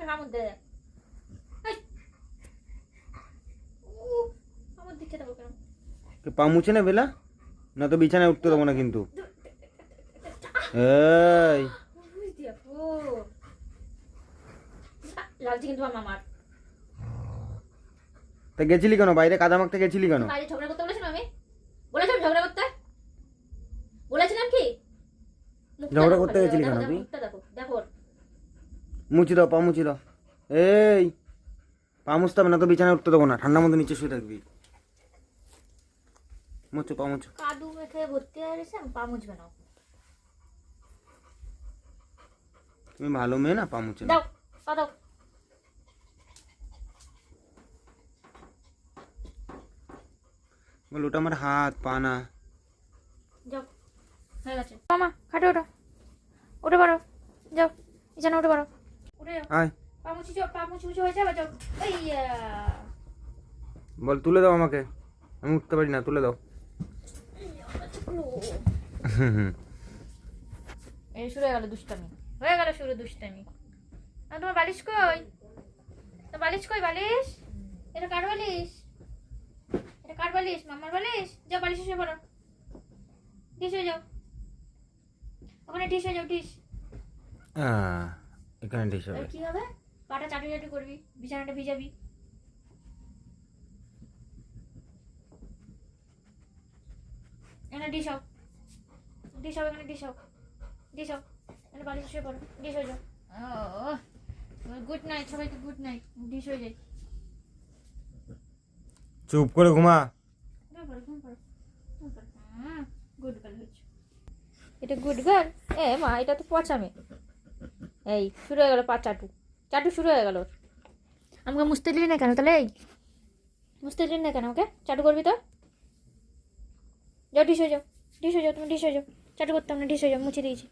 একটা কামড় দে। আমার দিকে দেবো কেন? পা মুছে না বেলা, না তো বিছানায় উঠতে দেবো না কিন্তু। এই লাগছে কিন্তু আমার। তা গেছিলি কেন বাইরে, কাদা মাখতে গেছিলি কেন? বাইরে ঝগড়া করতে বলেছিলাম আমি? বলেছিলাম ঝগড়া করতে? বলেছিলাম কি? ঝগড়া করতে গেছিলি কেন তুই? দেখো দেখো মুছি দাও, পা মুছি দাও। এই পা মুছতে হবে না তো বিছানায় উঠতে দেবো না, ঠান্ডার মধ্যে নিচে শুয়ে থাকবি। মুছো, পা মুছো। কাদু মেখে ভর্তি হয়ে গেছে, পা মুছবে না। তুমি ভালো মেয়ে না, পা মুছে দাও, পা দাও। বল ওটা আমার হাত, পা না। যাও, হয়ে গেছে। মামা খাটে ওঠো, উঠে পারো, যাও বিছানা উঠে পারো, উঠে যাও। আয় পা মুছি যাও, পা মুছি হয়ে যাবে, যাও। এই বল তুলে দাও আমাকে, আমি উঠতে পারি না, তুলে দাও। এই শুরু হয়ে গেল দুষ্টামি, হয়ে গেল শুরু দুষ্টামি। আর তোমার বালিশ কই? তো বালিশ কই? বালিশ এটা কার বালিশ? এটা কার বালিশ? মামার বালিশ? যাও বালিশ শুয়ে পড়ো, ডিশ হয়ে যাও, ওখানে ডিশ হয়ে যাও, ডিশ। এখানে ডিশ হবে। কি হবে? পাটা চাটু চাটু করবি, বিছানাটা ভিজাবি। এখানে ডিশ হোক, ডিশ হোক, এখানে ডিশ হোক, ডিশ হোক, এখানে বালিশ শুয়ে পড়ো, ডিশ হয়ে যাও। গুড নাইট সবাইকে, গুড নাইট। ডিশ হয়ে যাই, চুপ করে ঘুমা। গুড গার্ল হচ্ছে এটা, গুড গার্ল। এ মা, এটা তো পচামে। এই শুরু হয়ে গেল পা চাটু, চাটু শুরু হয়ে গেল। আমাকে মুছতে দিলি না কেন তাহলে? এই মুছতে দিলি না কেন? ওকে চাটু করবি তো? যাও ডিশ হয়ে যাও, ডিশ হয়ে যাও, তুমি ডিশ হয়ে যাও। চাটু করতাম না, ডিশ হয়ে যাও, মুছে দিয়েছি।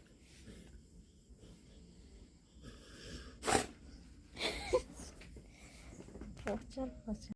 পচা পচা।